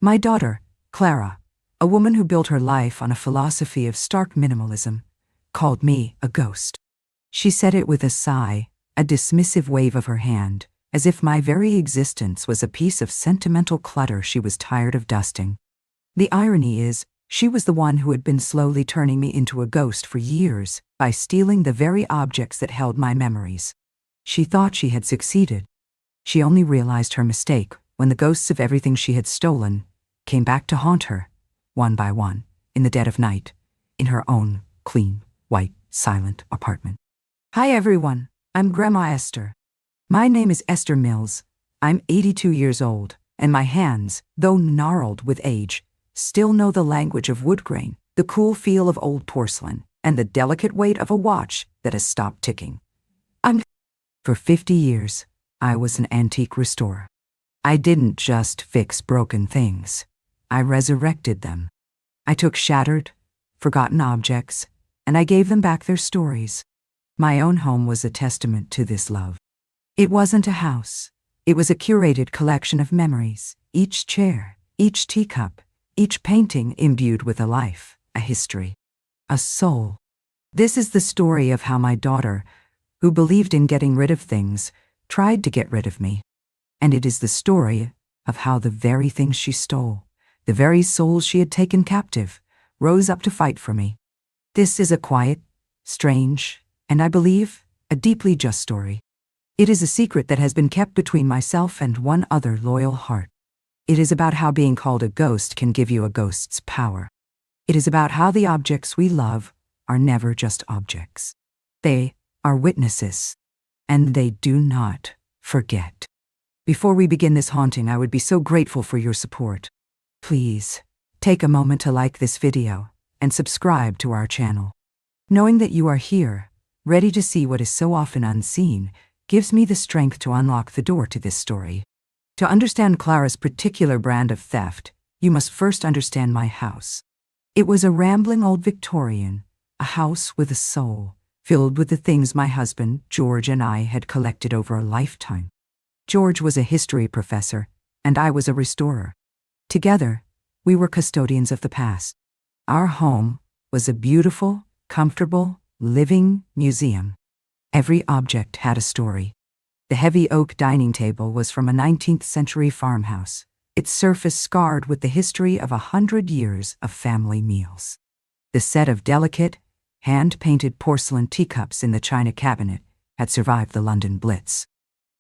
My daughter, Clara, a woman who built her life on a philosophy of stark minimalism, called me a ghost. She said it with a sigh, a dismissive wave of her hand, as if my very existence was a piece of sentimental clutter she was tired of dusting. The irony is, she was the one who had been slowly turning me into a ghost for years by stealing the very objects that held my memories. She thought she had succeeded. She only realized her mistake when the ghosts of everything she had stolen came back to haunt her, one by one, in the dead of night, in her own clean, white, silent apartment. Hi everyone, I'm Grandma Esther. My name is Esther Mills. I'm 82 years old, and my hands, though gnarled with age, still know the language of wood grain, the cool feel of old porcelain, and the delicate weight of a watch that has stopped ticking. For 50 years, I was an antique restorer. I didn't just fix broken things. I resurrected them. I took shattered, forgotten objects, and I gave them back their stories. My own home was a testament to this love. It wasn't a house. It was a curated collection of memories, each chair, each teacup, each painting imbued with a life, a history, a soul. This is the story of how my daughter, who believed in getting rid of things, tried to get rid of me. And it is the story of how the very things she stole, the very souls she had taken captive, rose up to fight for me. This is a quiet, strange, and I believe, a deeply just story. It is a secret that has been kept between myself and one other loyal heart. It is about how being called a ghost can give you a ghost's power. It is about how the objects we love are never just objects. They are witnesses, and they do not forget. Before we begin this haunting, I would be so grateful for your support. Please, take a moment to like this video and subscribe to our channel. Knowing that you are here, ready to see what is so often unseen, gives me the strength to unlock the door to this story. To understand Clara's particular brand of theft, you must first understand my house. It was a rambling old Victorian, a house with a soul, filled with the things my husband, George, and I had collected over a lifetime. George was a history professor, and I was a restorer. Together, we were custodians of the past. Our home was a beautiful, comfortable, living museum. Every object had a story. The heavy oak dining table was from a 19th century farmhouse, its surface scarred with the history of 100 years of family meals. The set of delicate, hand-painted porcelain teacups in the china cabinet had survived the London Blitz.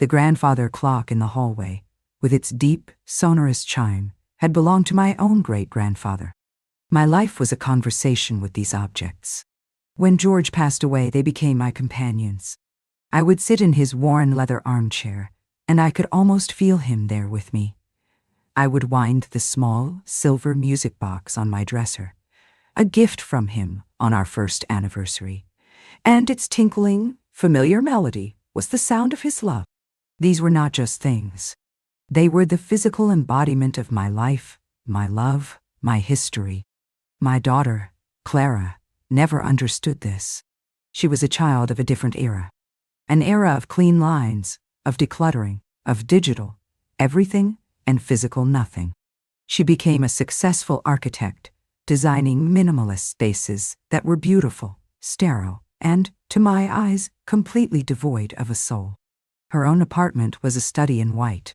The grandfather clock in the hallway, with its deep, sonorous chime, had belonged to my own great-grandfather. My life was a conversation with these objects. When George passed away, they became my companions. I would sit in his worn leather armchair, and I could almost feel him there with me. I would wind the small, silver music box on my dresser, a gift from him on our first anniversary, and its tinkling, familiar melody was the sound of his love. These were not just things. They were the physical embodiment of my life, my love, my history. My daughter, Clara, never understood this. She was a child of a different era. An era of clean lines, of decluttering, of digital, everything and physical nothing. She became a successful architect, designing minimalist spaces that were beautiful, sterile, and, to my eyes, completely devoid of a soul. Her own apartment was a study in white.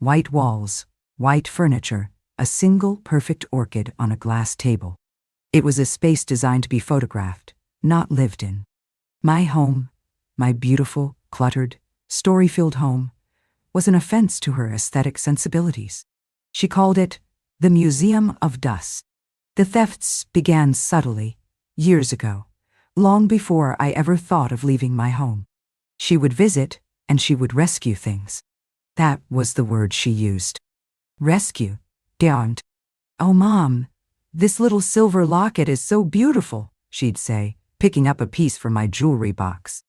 White walls, white furniture, a single perfect orchid on a glass table. It was a space designed to be photographed, not lived in. My home, my beautiful, cluttered, story-filled home, was an offense to her aesthetic sensibilities. She called it the Museum of Dust. The thefts began subtly, years ago, long before I ever thought of leaving my home. She would visit, and she would rescue things. That was the word she used. Rescue. Don't. Oh, Mom, this little silver locket is so beautiful, she'd say, picking up a piece from my jewelry box.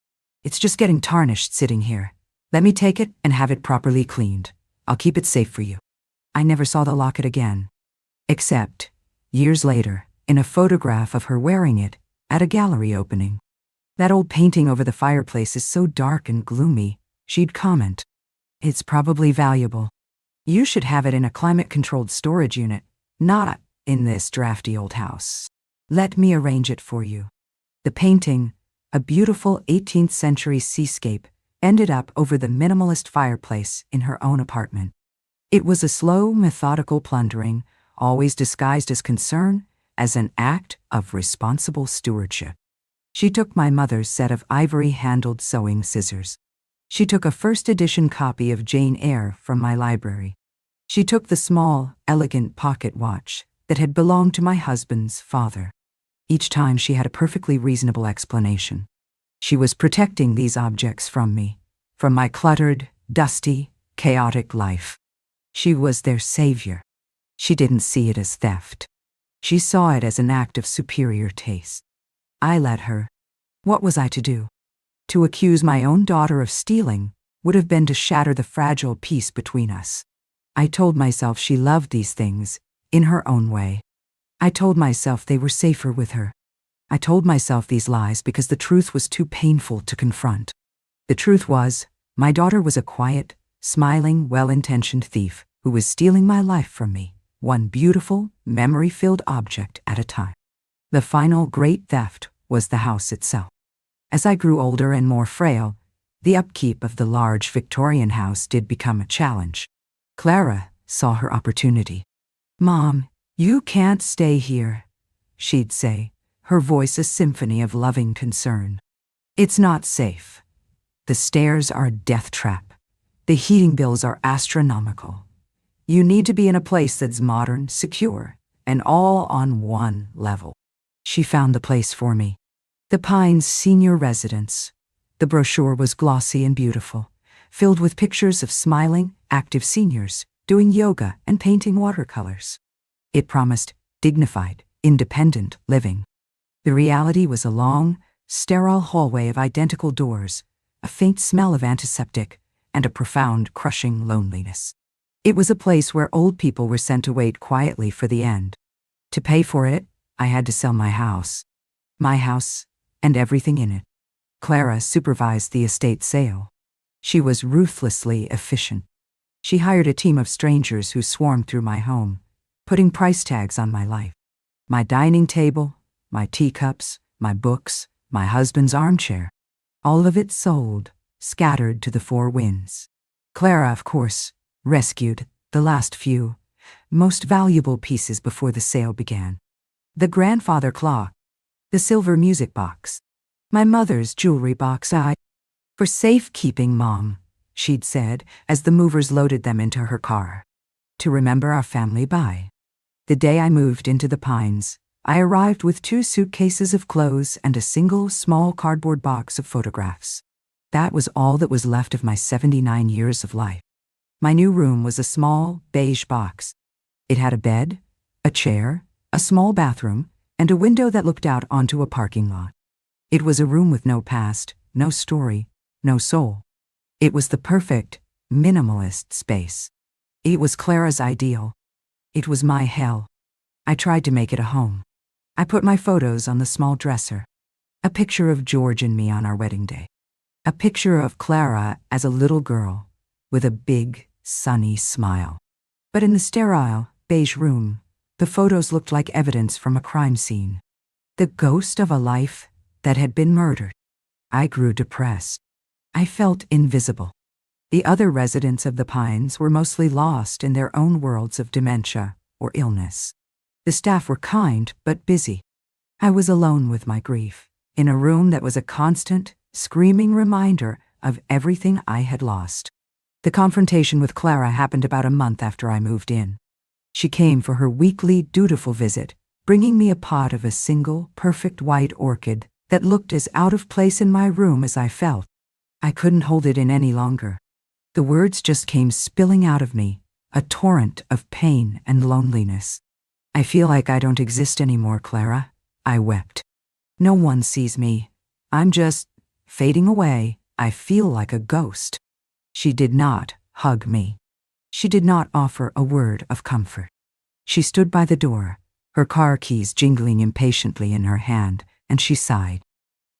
It's just getting tarnished sitting here. Let me take it and have it properly cleaned. I'll keep it safe for you. I never saw the locket again. Except, years later, in a photograph of her wearing it at a gallery opening. That old painting over the fireplace is so dark and gloomy, she'd comment. It's probably valuable. You should have it in a climate-controlled storage unit, not in this drafty old house. Let me arrange it for you." The painting, a beautiful 18th century seascape, ended up over the minimalist fireplace in her own apartment. It was a slow, methodical plundering, always disguised as concern, as an act of responsible stewardship. She took my mother's set of ivory-handled sewing scissors. She took a first-edition copy of Jane Eyre from my library. She took the small, elegant pocket watch that had belonged to my husband's father. Each time she had a perfectly reasonable explanation. She was protecting these objects from me, from my cluttered, dusty, chaotic life. She was their savior. She didn't see it as theft. She saw it as an act of superior taste. I let her. What was I to do? To accuse my own daughter of stealing would have been to shatter the fragile peace between us. I told myself she loved these things, in her own way. I told myself they were safer with her. I told myself these lies because the truth was too painful to confront. The truth was, my daughter was a quiet, smiling, well-intentioned thief who was stealing my life from me, one beautiful, memory-filled object at a time. The final great theft was the house itself. As I grew older and more frail, the upkeep of the large Victorian house did become a challenge. Clara saw her opportunity. "Mom, you can't stay here," she'd say, her voice a symphony of loving concern. "It's not safe. The stairs are a death trap. The heating bills are astronomical. You need to be in a place that's modern, secure, and all on one level." She found the place for me. The Pines Senior Residence. The brochure was glossy and beautiful, filled with pictures of smiling, active seniors doing yoga and painting watercolors. It promised dignified, independent living. The reality was a long, sterile hallway of identical doors, a faint smell of antiseptic, and a profound, crushing loneliness. It was a place where old people were sent to wait quietly for the end. To pay for it, I had to sell my house. My house, and everything in it. Clara supervised the estate sale. She was ruthlessly efficient. She hired a team of strangers who swarmed through my home, putting price tags on my life. My dining table, my teacups, my books, my husband's armchair. All of it sold, scattered to the four winds. Clara, of course, rescued the last few, most valuable pieces before the sale began. The grandfather clock, the silver music box, my mother's jewelry box. "For safekeeping, Mom," she'd said as the movers loaded them into her car. "To remember our family by." The day I moved into the Pines, I arrived with 2 suitcases of clothes and a single small cardboard box of photographs. That was all that was left of my 79 years of life. My new room was a small, beige box. It had a bed, a chair, a small bathroom, and a window that looked out onto a parking lot. It was a room with no past, no story, no soul. It was the perfect, minimalist space. It was Clara's ideal. It was my hell. I tried to make it a home. I put my photos on the small dresser. A picture of George and me on our wedding day. A picture of Clara as a little girl, with a big, sunny smile. But in the sterile, beige room, the photos looked like evidence from a crime scene. The ghost of a life that had been murdered. I grew depressed. I felt invisible. The other residents of the Pines were mostly lost in their own worlds of dementia or illness. The staff were kind but busy. I was alone with my grief, in a room that was a constant, screaming reminder of everything I had lost. The confrontation with Clara happened about a month after I moved in. She came for her weekly, dutiful visit, bringing me a pot of a single, perfect white orchid that looked as out of place in my room as I felt. I couldn't hold it in any longer. The words just came spilling out of me, a torrent of pain and loneliness. "I feel like I don't exist anymore, Clara," I wept. "No one sees me. I'm just fading away. I feel like a ghost." She did not hug me. She did not offer a word of comfort. She stood by the door, her car keys jingling impatiently in her hand, and she sighed.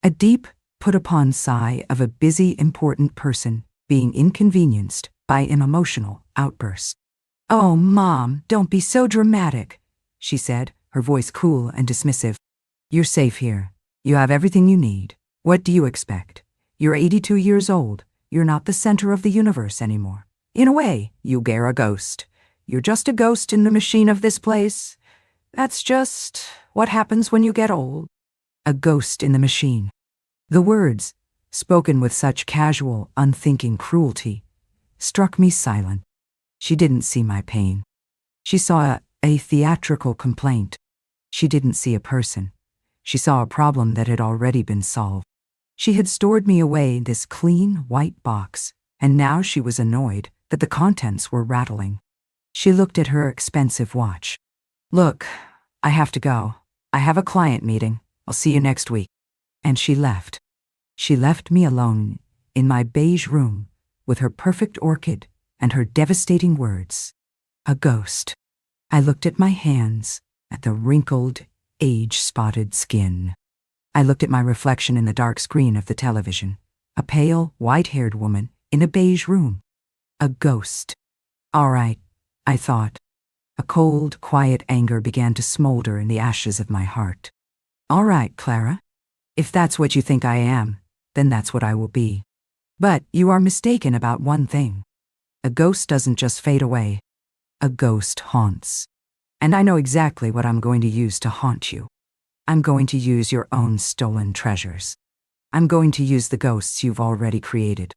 A deep, put-upon sigh of a busy, important person being inconvenienced by an emotional outburst. "Oh, Mom, don't be so dramatic," she said, her voice cool and dismissive. "You're safe here. You have everything you need. What do you expect? You're 82 years old. You're not the center of the universe anymore. In a way, you're a ghost. You're just a ghost in the machine of this place. That's just what happens when you get old." A ghost in the machine. The words, spoken with such casual, unthinking cruelty, struck me silent. She didn't see my pain. She saw a theatrical complaint. She didn't see a person. She saw a problem that had already been solved. She had stored me away in this clean, white box, and now she was annoyed that the contents were rattling. She looked at her expensive watch. "Look, I have to go. I have a client meeting. I'll see you next week." And she left. She left me alone in my beige room with her perfect orchid and her devastating words. A ghost. I looked at my hands, at the wrinkled, age-spotted skin. I looked at my reflection in the dark screen of the television, a pale, white-haired woman in a beige room. A ghost. All right, I thought. A cold, quiet anger began to smolder in the ashes of my heart. All right, Clara. If that's what you think I am, then that's what I will be. But you are mistaken about one thing. A ghost doesn't just fade away. A ghost haunts. And I know exactly what I'm going to use to haunt you. I'm going to use your own stolen treasures. I'm going to use the ghosts you've already created.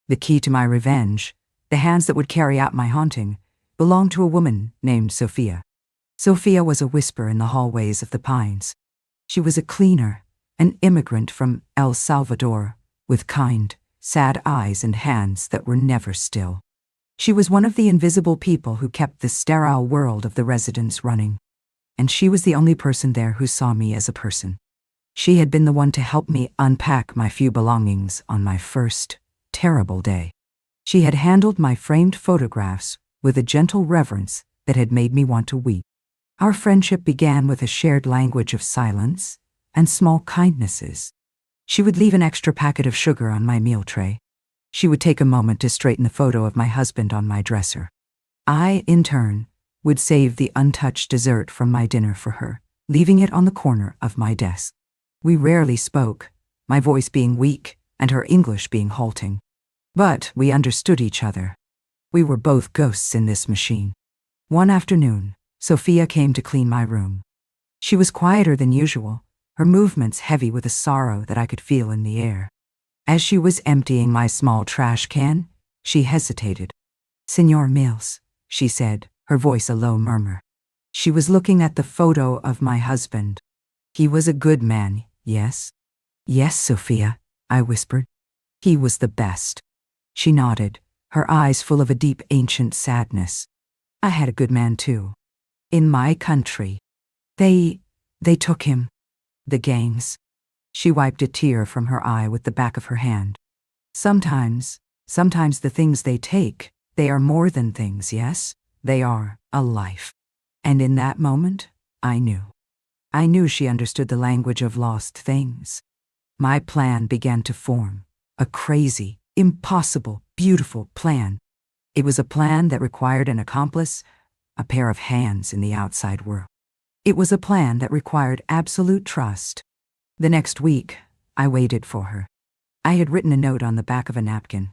The key to my revenge, the hands that would carry out my haunting, belonged to a woman named Sophia. Sophia was a whisper in the hallways of the Pines. She was a cleaner, an immigrant from El Salvador, with kind, sad eyes and hands that were never still. She was one of the invisible people who kept the sterile world of the residents running. And she was the only person there who saw me as a person. She had been the one to help me unpack my few belongings on my first, terrible day. She had handled my framed photographs with a gentle reverence that had made me want to weep. Our friendship began with a shared language of silence and small kindnesses. She would leave an extra packet of sugar on my meal tray. She would take a moment to straighten the photo of my husband on my dresser. I, in turn, would save the untouched dessert from my dinner for her, leaving it on the corner of my desk. We rarely spoke, my voice being weak and her English being halting. But we understood each other. We were both ghosts in this machine. One afternoon, Sophia came to clean my room. She was quieter than usual, her movements heavy with a sorrow that I could feel in the air. As she was emptying my small trash can, she hesitated. "Señor Mills," she said, her voice a low murmur. She was looking at the photo of my husband. "He was a good man, yes?" "Yes, Sophia," I whispered. "He was the best." She nodded, her eyes full of a deep ancient sadness. "I had a good man too. In my country. They took him. The gangs." She wiped a tear from her eye with the back of her hand. Sometimes the things they take, they are more than things, yes? They are a life." And in that moment, I knew. I knew she understood the language of lost things. My plan began to form. A crazy, impossible, beautiful plan. It was a plan that required an accomplice, a pair of hands in the outside world. It was a plan that required absolute trust. The next week, I waited for her. I had written a note on the back of a napkin.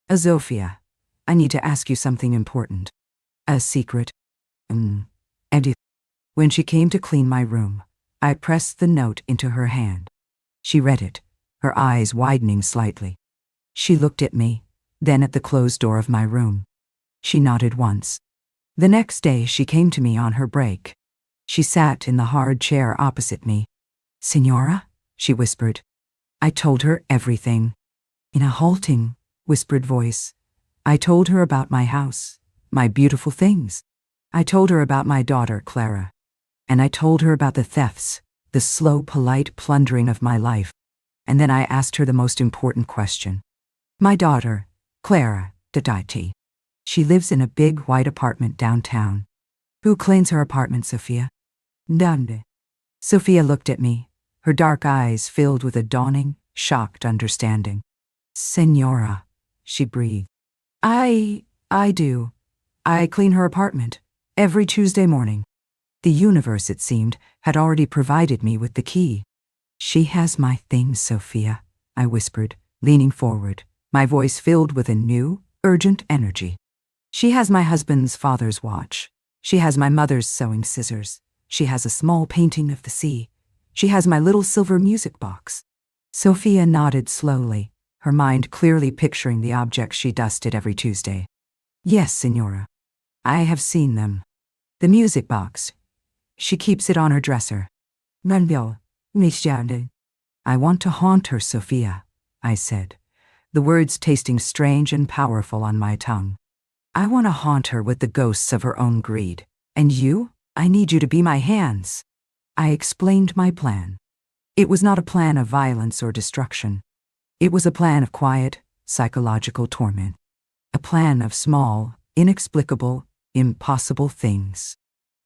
"Azofia, I need to ask you something important. A secret." And when she came to clean my room, I pressed the note into her hand. She read it, her eyes widening slightly. She looked at me, then at the closed door of my room. She nodded once. The next day she came to me on her break. She sat in the hard chair opposite me. "Señora," she whispered. I told her everything. In a halting, whispered voice, I told her about my house, my beautiful things. I told her about my daughter, Clara. And I told her about the thefts, the slow, polite plundering of my life. And then I asked her the most important question. My daughter, Clara, Daditi. She lives in a big white apartment downtown. Who cleans her apartment, Sophia? Dande. Sophia looked at me, her dark eyes filled with a dawning, shocked understanding. Señora, she breathed. I do. I clean her apartment every Tuesday morning. The universe, it seemed, had already provided me with the key. She has my things, Sophia, I whispered, leaning forward, my voice filled with a new, urgent energy. She has my husband's father's watch. She has my mother's sewing scissors. She has a small painting of the sea. She has my little silver music box. Sophia nodded slowly, her mind clearly picturing the objects she dusted every Tuesday. Yes, Signora. I have seen them. The music box. She keeps it on her dresser. I want to haunt her, Sophia, I said, the words tasting strange and powerful on my tongue. I want to haunt her with the ghosts of her own greed. And you? I need you to be my hands. I explained my plan. It was not a plan of violence or destruction. It was a plan of quiet, psychological torment. A plan of small, inexplicable, impossible things.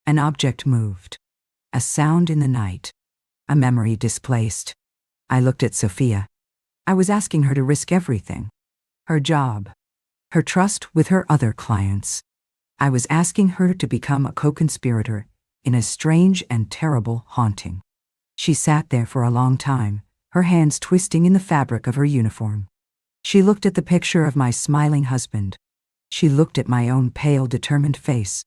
An object moved. A sound in the night. A memory displaced. I looked at Sophia. I was asking her to risk everything. Her job. Her trust with her other clients. I was asking her to become a co-conspirator in a strange and terrible haunting. She sat there for a long time, her hands twisting in the fabric of her uniform. She looked at the picture of my smiling husband. She looked at my own pale, determined face.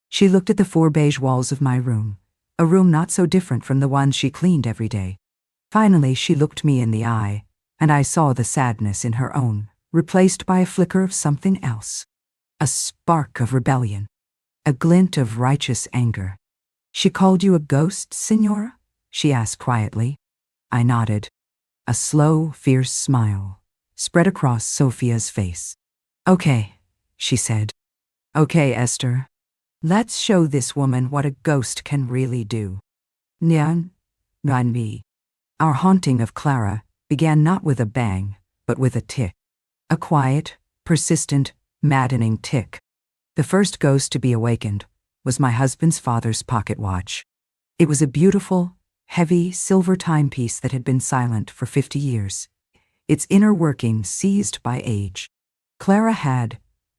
She looked at the 4 beige walls of my room, a room not so different from the one she cleaned every day. Finally, she looked me in the eye, and I saw the sadness in her own, replaced by a flicker of something else. A spark of rebellion. A glint of righteous anger. She called you a ghost, Signora? She asked quietly. I nodded. A slow, fierce smile spread across Sophia's face. Okay, she said. Okay, Esther. Let's show this woman what a ghost can really do. Nyan, me. Our haunting of Clara began not with a bang, but with a tick. A quiet, persistent, maddening tick. The first ghost to be awakened was my husband's father's pocket watch. It was a beautiful, heavy silver timepiece that had been silent for 50 years, its inner working seized by age. Clara had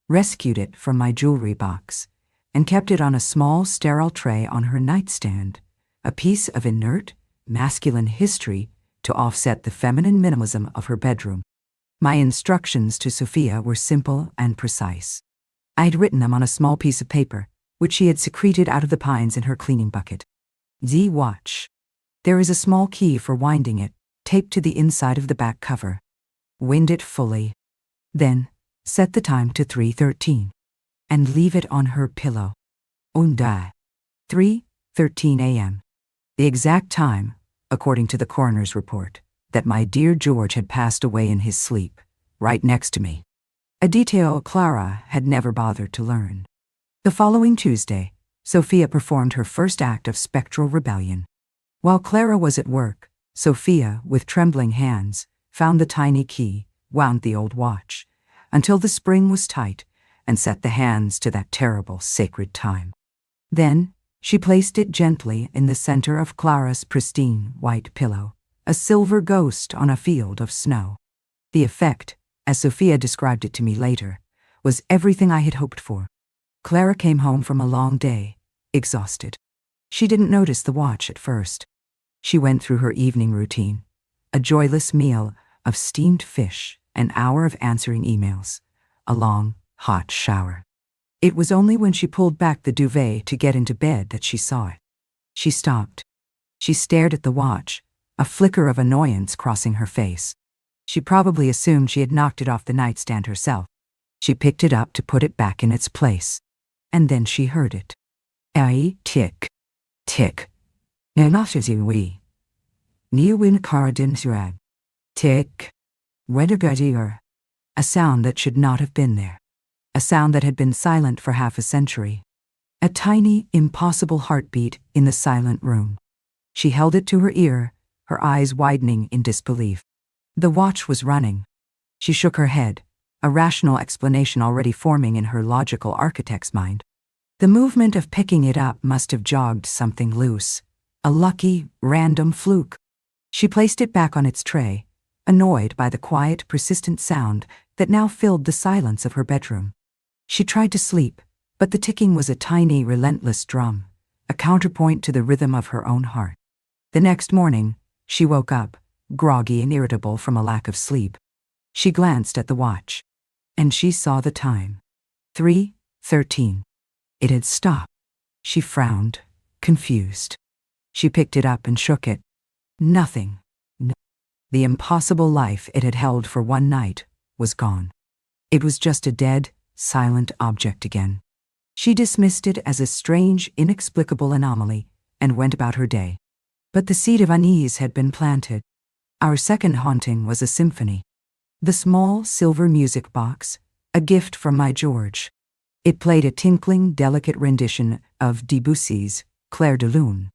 rescued it from my jewelry box and kept it on a small, sterile tray on her nightstand, a piece of inert, masculine history to offset the feminine minimalism of her bedroom. My instructions to Sophia were simple and precise. I had written them on a small piece of paper, which she had secreted out of the pines in her cleaning bucket. The watch. There is a small key for winding it, taped to the inside of the back cover. Wind it fully. Then, set the time to 3:13. And leave it on her pillow. Unda. 3:13 a.m. The exact time, according to the coroner's report, that my dear George had passed away in his sleep, right next to me. A detail Clara had never bothered to learn. The following Tuesday, Sophia performed her first act of spectral rebellion. While Clara was at work, Sophia, with trembling hands, found the tiny key, wound the old watch, until the spring was tight, and set the hands to that terrible, sacred time. Then, she placed it gently in the center of Clara's pristine white pillow, a silver ghost on a field of snow. The effect, as Sophia described it to me later, was everything I had hoped for. Clara came home from a long day, exhausted. She didn't notice the watch at first. She went through her evening routine, a joyless meal of steamed fish, an hour of answering emails, a long, hot shower. It was only when she pulled back the duvet to get into bed that she saw it. She stopped. She stared at the watch, a flicker of annoyance crossing her face. She probably assumed she had knocked it off the nightstand herself. She picked it up to put it back in its place. And then she heard it. Tick. Tick. Tick. A sound that should not have been there. A sound that had been silent for half a century. A tiny, impossible heartbeat in the silent room. She held it to her ear, her eyes widening in disbelief. The watch was running. She shook her head, a rational explanation already forming in her logical architect's mind. The movement of picking it up must have jogged something loose. A lucky, random fluke. She placed it back on its tray, annoyed by the quiet, persistent sound that now filled the silence of her bedroom. She tried to sleep, But the ticking was a tiny, relentless drum, a counterpoint to the rhythm of her own heart. The next morning, she woke up, groggy and irritable from a lack of sleep. She glanced at the watch, and she saw the time. 3:13. It had stopped. She frowned, confused. She picked it up and shook it. Nothing. The impossible life it had held for one night was gone. It was just a dead, silent object again. She dismissed it as a strange, inexplicable anomaly and went about her day. But the seed of unease had been planted. Our second haunting was a symphony. The small silver music box, a gift from my George. It played a tinkling, delicate rendition of Debussy's Clair de Lune.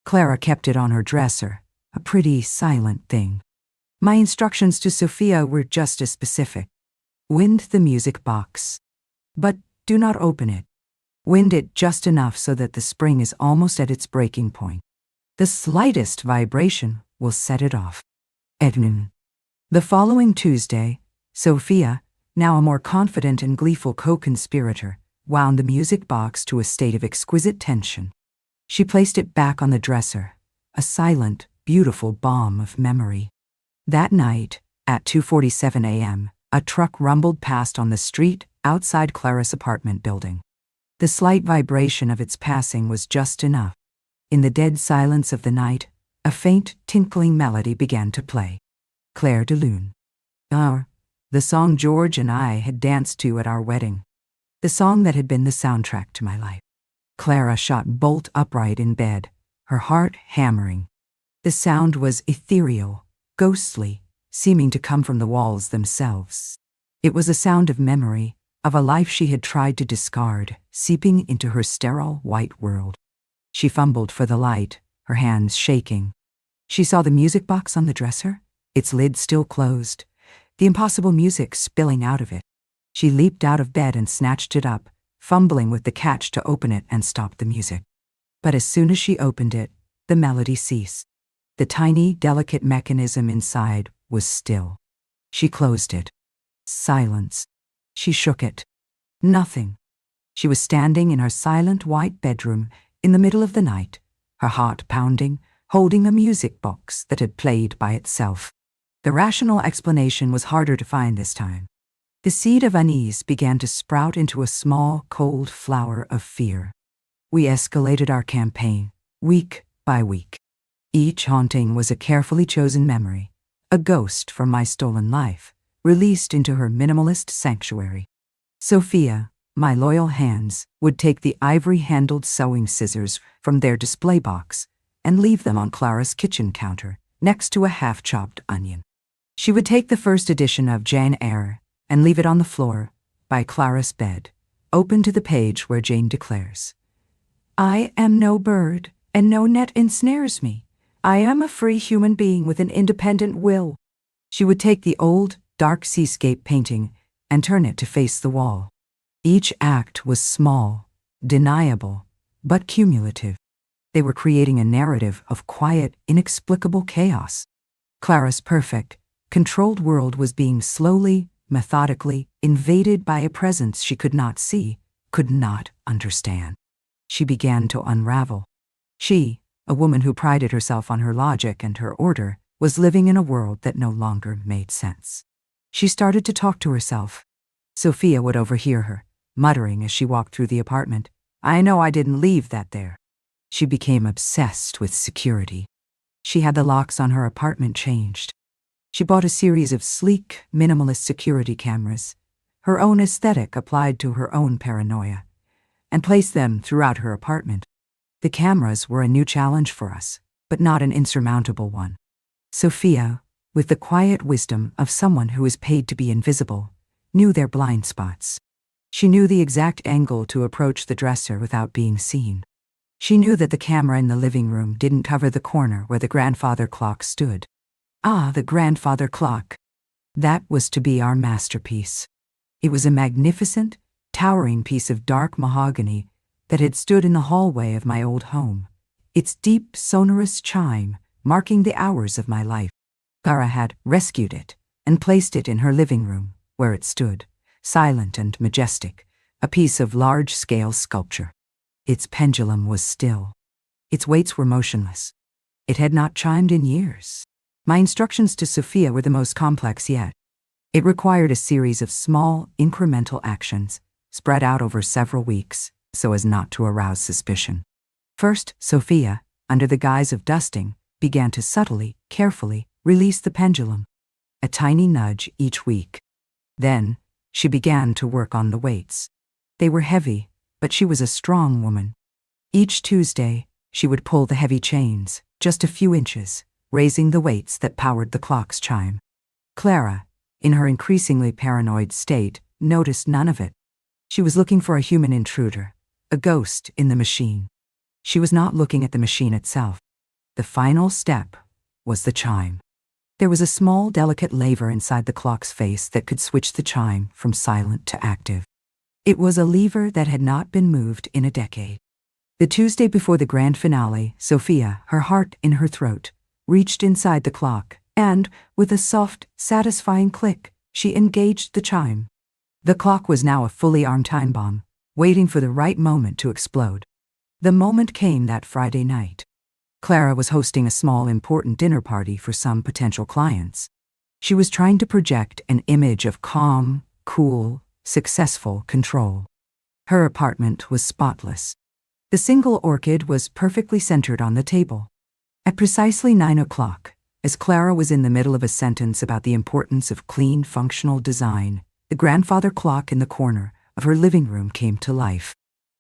Clara kept it on her dresser, a pretty, silent thing. My instructions to Sophia were just as specific. Wind the music box. But do not open it. Wind it just enough so that the spring is almost at its breaking point. The slightest vibration will set it off. Edmund. The following Tuesday, Sophia, now a more confident and gleeful co-conspirator, wound the music box to a state of exquisite tension. She placed it back on the dresser, a silent, beautiful balm of memory. That night, at 2:47 a.m., a truck rumbled past on the street outside Clara's apartment building. The slight vibration of its passing was just enough. In the dead silence of the night, a faint, tinkling melody began to play. Clair de Lune. The song George and I had danced to at our wedding. The song that had been the soundtrack to my life. Clara shot bolt upright in bed, her heart hammering. The sound was ethereal, ghostly, seeming to come from the walls themselves. It was a sound of memory, of a life she had tried to discard, seeping into her sterile white world. She fumbled for the light, her hands shaking. She saw the music box on the dresser, its lid still closed, the impossible music spilling out of it. She leaped out of bed and snatched it up, fumbling with the catch to open it and stop the music. But as soon as she opened it, the melody ceased. The tiny, delicate mechanism inside was still. She closed it. Silence. She shook it. Nothing. She was standing in her silent white bedroom in the middle of the night, her heart pounding, holding a music box that had played by itself. The rational explanation was harder to find this time. The seed of unease began to sprout into a small, cold flower of fear. We escalated our campaign, week by week. Each haunting was a carefully chosen memory, a ghost from my stolen life, released into her minimalist sanctuary. Sophia, my loyal hands, would take the ivory-handled sewing scissors from their display box and leave them on Clara's kitchen counter, next to a half-chopped onion. She would take the first edition of Jane Eyre and leave it on the floor, by Clara's bed, open to the page where Jane declares, "I am no bird, and no net ensnares me. I am a free human being with an independent will." She would take the old, dark seascape painting and turn it to face the wall. Each act was small, deniable, but cumulative. They were creating a narrative of quiet, inexplicable chaos. Clara's perfect, controlled world was being slowly, methodically invaded by a presence she could not see, could not understand. She began to unravel. She, a woman who prided herself on her logic and her order, was living in a world that no longer made sense. She started to talk to herself. Sophia would overhear her, muttering as she walked through the apartment, "I know I didn't leave that there." She became obsessed with security. She had the locks on her apartment changed. She bought a series of sleek, minimalist security cameras, her own aesthetic applied to her own paranoia, and placed them throughout her apartment. The cameras were a new challenge for us, but not an insurmountable one. Sophia, with the quiet wisdom of someone who is paid to be invisible, knew their blind spots. She knew the exact angle to approach the dresser without being seen. She knew that the camera in the living room didn't cover the corner where the grandfather clock stood. Ah, the grandfather clock. That was to be our masterpiece. It was a magnificent, towering piece of dark mahogany that had stood in the hallway of my old home, its deep, sonorous chime marking the hours of my life. Clara had rescued it and placed it in her living room, where it stood, silent and majestic, a piece of large-scale sculpture. Its pendulum was still. Its weights were motionless. It had not chimed in years. My instructions to Sophia were the most complex yet. It required a series of small, incremental actions, spread out over several weeks, so as not to arouse suspicion. First, Sophia, under the guise of dusting, began to subtly, carefully, release the pendulum. A tiny nudge each week. Then, she began to work on the weights. They were heavy, but she was a strong woman. Each Tuesday, she would pull the heavy chains, just a few inches, raising the weights that powered the clock's chime. Clara, in her increasingly paranoid state, noticed none of it. She was looking for a human intruder, a ghost in the machine. She was not looking at the machine itself. The final step was the chime. There was a small, delicate lever inside the clock's face that could switch the chime from silent to active. It was a lever that had not been moved in a decade. The Tuesday before the grand finale, Sophia, her heart in her throat, reached inside the clock, and, with a soft, satisfying click, she engaged the chime. The clock was now a fully armed time bomb, waiting for the right moment to explode. The moment came that Friday night. Clara was hosting a small, important dinner party for some potential clients. She was trying to project an image of calm, cool, successful control. Her apartment was spotless. The single orchid was perfectly centered on the table. At precisely 9 o'clock, as Clara was in the middle of a sentence about the importance of clean, functional design, the grandfather clock in the corner of her living room came to life.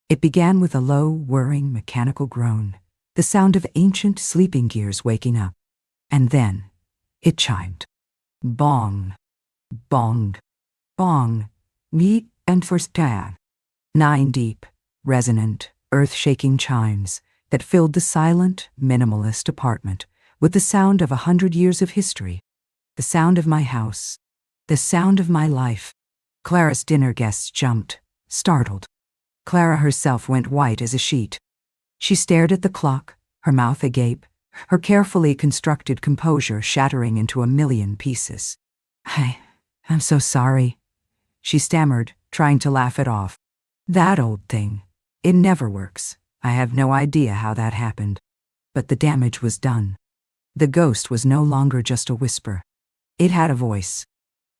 It began with a low, whirring, mechanical groan, the sound of ancient sleeping gears waking up. And then, it chimed. Bong, bong, bong, meet and first tab. 9 deep, resonant, earth-shaking chimes that filled the silent, minimalist apartment with the sound of 100 years of history, the sound of my house, the sound of my life. Clara's dinner guests jumped, startled. Clara herself went white as a sheet. She stared at the clock, her mouth agape, her carefully constructed composure shattering into a million pieces. I'm so sorry, she stammered, trying to laugh it off. That old thing. It never works. I have no idea how that happened. But the damage was done. The ghost was no longer just a whisper. It had a voice.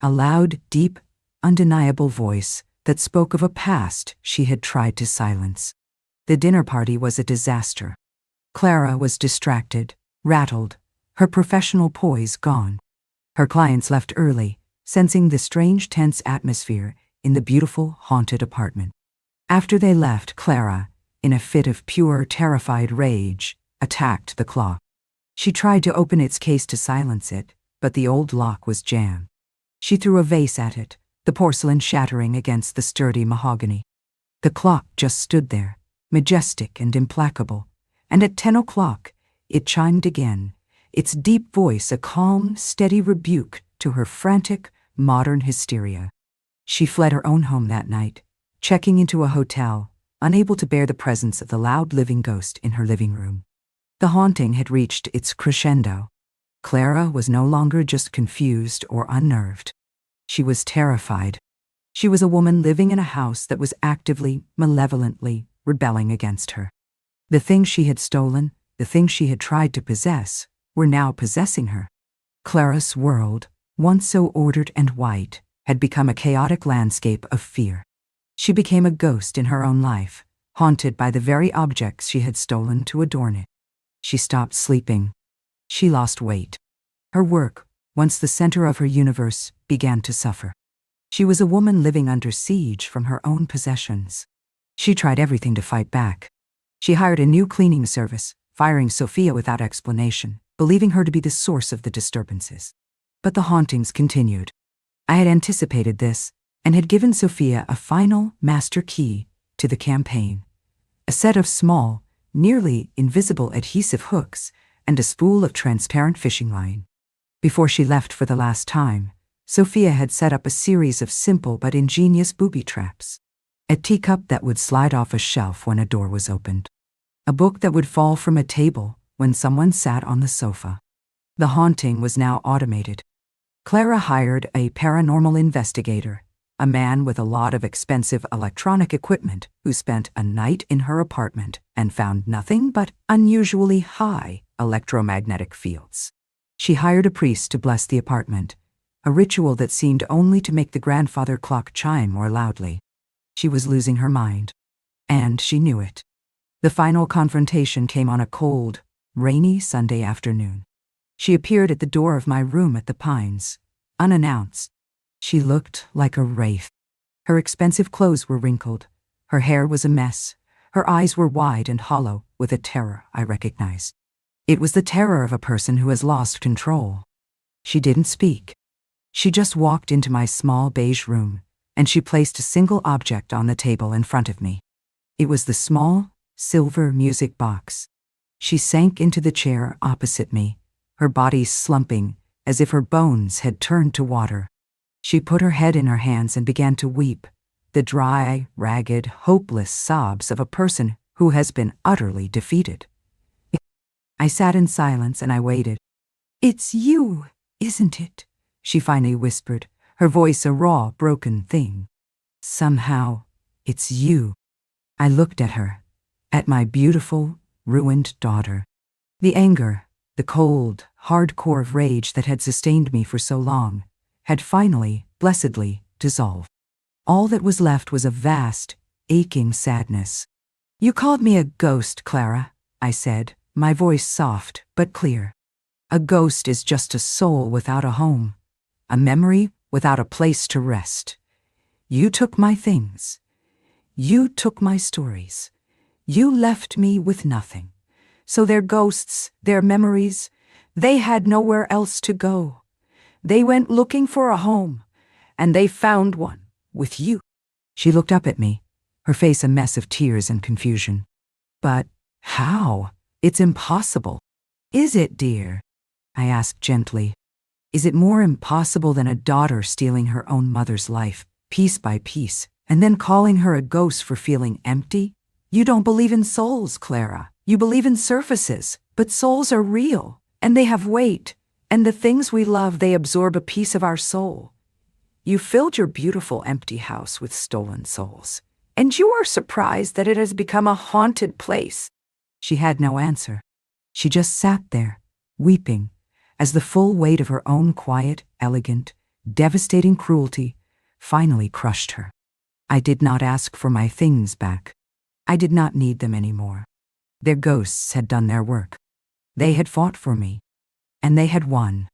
A loud, deep, undeniable voice that spoke of a past she had tried to silence. The dinner party was a disaster. Clara was distracted, rattled, her professional poise gone. Her clients left early, sensing the strange, tense atmosphere in the beautiful, haunted apartment. After they left, Clara, in a fit of pure, terrified rage, attacked the clock. She tried to open its case to silence it, but the old lock was jammed. She threw a vase at it, the porcelain shattering against the sturdy mahogany. The clock just stood there, majestic and implacable, and at 10 o'clock, it chimed again, its deep voice a calm, steady rebuke to her frantic, modern hysteria. She fled her own home that night, checking into a hotel, unable to bear the presence of the loud living ghost in her living room. The haunting had reached its crescendo. Clara was no longer just confused or unnerved. She was terrified. She was a woman living in a house that was actively, malevolently rebelling against her. The things she had stolen, the things she had tried to possess, were now possessing her. Clara's world, once so ordered and white, had become a chaotic landscape of fear. She became a ghost in her own life, haunted by the very objects she had stolen to adorn it. She stopped sleeping. She lost weight. Her work, once the center of her universe, began to suffer. She was a woman living under siege from her own possessions. She tried everything to fight back. She hired a new cleaning service, firing Sophia without explanation, believing her to be the source of the disturbances. But the hauntings continued. I had anticipated this, and had given Sophia a final master key to the campaign. A set of small, nearly invisible adhesive hooks and a spool of transparent fishing line. Before she left for the last time, Sophia had set up a series of simple but ingenious booby traps. A teacup that would slide off a shelf when a door was opened. A book that would fall from a table when someone sat on the sofa. The haunting was now automated. Clara hired a paranormal investigator, a man with a lot of expensive electronic equipment who spent a night in her apartment and found nothing but unusually high electromagnetic fields. She hired a priest to bless the apartment, a ritual that seemed only to make the grandfather clock chime more loudly. She was losing her mind, and she knew it. The final confrontation came on a cold, rainy Sunday afternoon. She appeared at the door of my room at the Pines, unannounced. She looked like a wraith. Her expensive clothes were wrinkled. Her hair was a mess. Her eyes were wide and hollow with a terror I recognized. It was the terror of a person who has lost control. She didn't speak. She just walked into my small beige room, and she placed a single object on the table in front of me. It was the small, silver music box. She sank into the chair opposite me, her body slumping as if her bones had turned to water. She put her head in her hands and began to weep, the dry, ragged, hopeless sobs of a person who has been utterly defeated. I sat in silence and I waited. "It's you, isn't it?" she finally whispered, her voice a raw, broken thing. "Somehow, it's you." I looked at her, at my beautiful, ruined daughter. The anger, the cold, hard core of rage that had sustained me for so long, had finally, blessedly, dissolved. All that was left was a vast, aching sadness. "You called me a ghost, Clara," I said, my voice soft but clear. "A ghost is just a soul without a home, a memory without a place to rest. You took my things. You took my stories. You left me with nothing. So their ghosts, their memories, they had nowhere else to go. They went looking for a home, and they found one with you." She looked up at me, her face a mess of tears and confusion. "But how? It's impossible." "Is it, dear?" I asked gently. "Is it more impossible than a daughter stealing her own mother's life, piece by piece, and then calling her a ghost for feeling empty? You don't believe in souls, Clara. You believe in surfaces, but souls are real, and they have weight, and the things we love, they absorb a piece of our soul. You filled your beautiful empty house with stolen souls, and you are surprised that it has become a haunted place." She had no answer. She just sat there, weeping, as the full weight of her own quiet, elegant, devastating cruelty finally crushed her. I did not ask for my things back. I did not need them anymore. Their ghosts had done their work. They had fought for me, and they had won.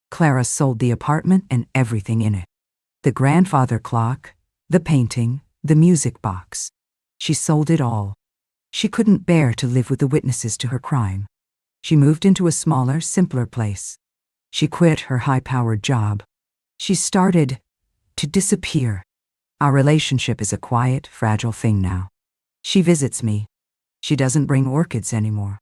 Clara sold the apartment and everything in it. The grandfather clock, the painting, the music box. She sold it all. She couldn't bear to live with the witnesses to her crime. She moved into a smaller, simpler place. She quit her high-powered job. She started to disappear. Our relationship is a quiet, fragile thing now. She visits me. She doesn't bring orchids anymore.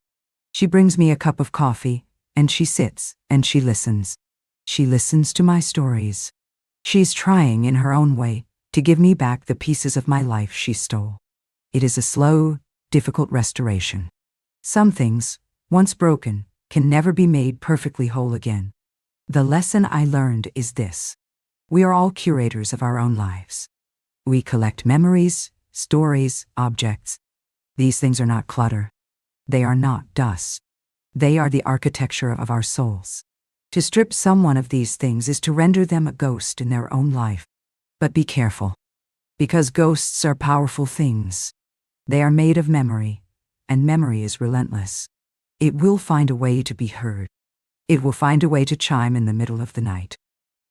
She brings me a cup of coffee, and she sits, and she listens. She listens to my stories. She's trying, in her own way, to give me back the pieces of my life she stole. It is a slow, difficult restoration. Some things, once broken, can never be made perfectly whole again. The lesson I learned is this: we are all curators of our own lives. We collect memories, stories, objects. These things are not clutter. They are not dust. They are the architecture of our souls. To strip someone of these things is to render them a ghost in their own life. But be careful, because ghosts are powerful things. They are made of memory, and memory is relentless. It will find a way to be heard. It will find a way to chime in the middle of the night.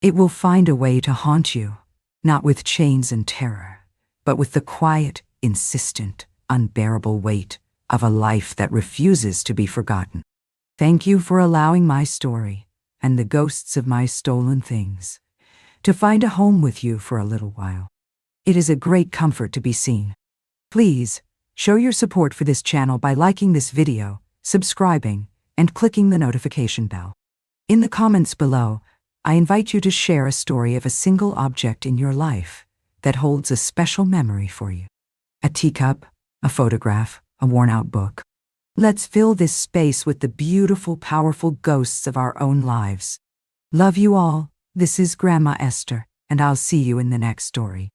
It will find a way to haunt you, not with chains and terror, but with the quiet, insistent, unbearable weight of a life that refuses to be forgotten. Thank you for allowing my story, and the ghosts of my stolen things, to find a home with you for a little while. It is a great comfort to be seen. Please, show your support for this channel by liking this video, subscribing, and clicking the notification bell. In the comments below, I invite you to share a story of a single object in your life that holds a special memory for you. A teacup, a photograph, a worn-out book. Let's fill this space with the beautiful, powerful ghosts of our own lives. Love you all. This is Grandma Esther. and I'll see you in the next story.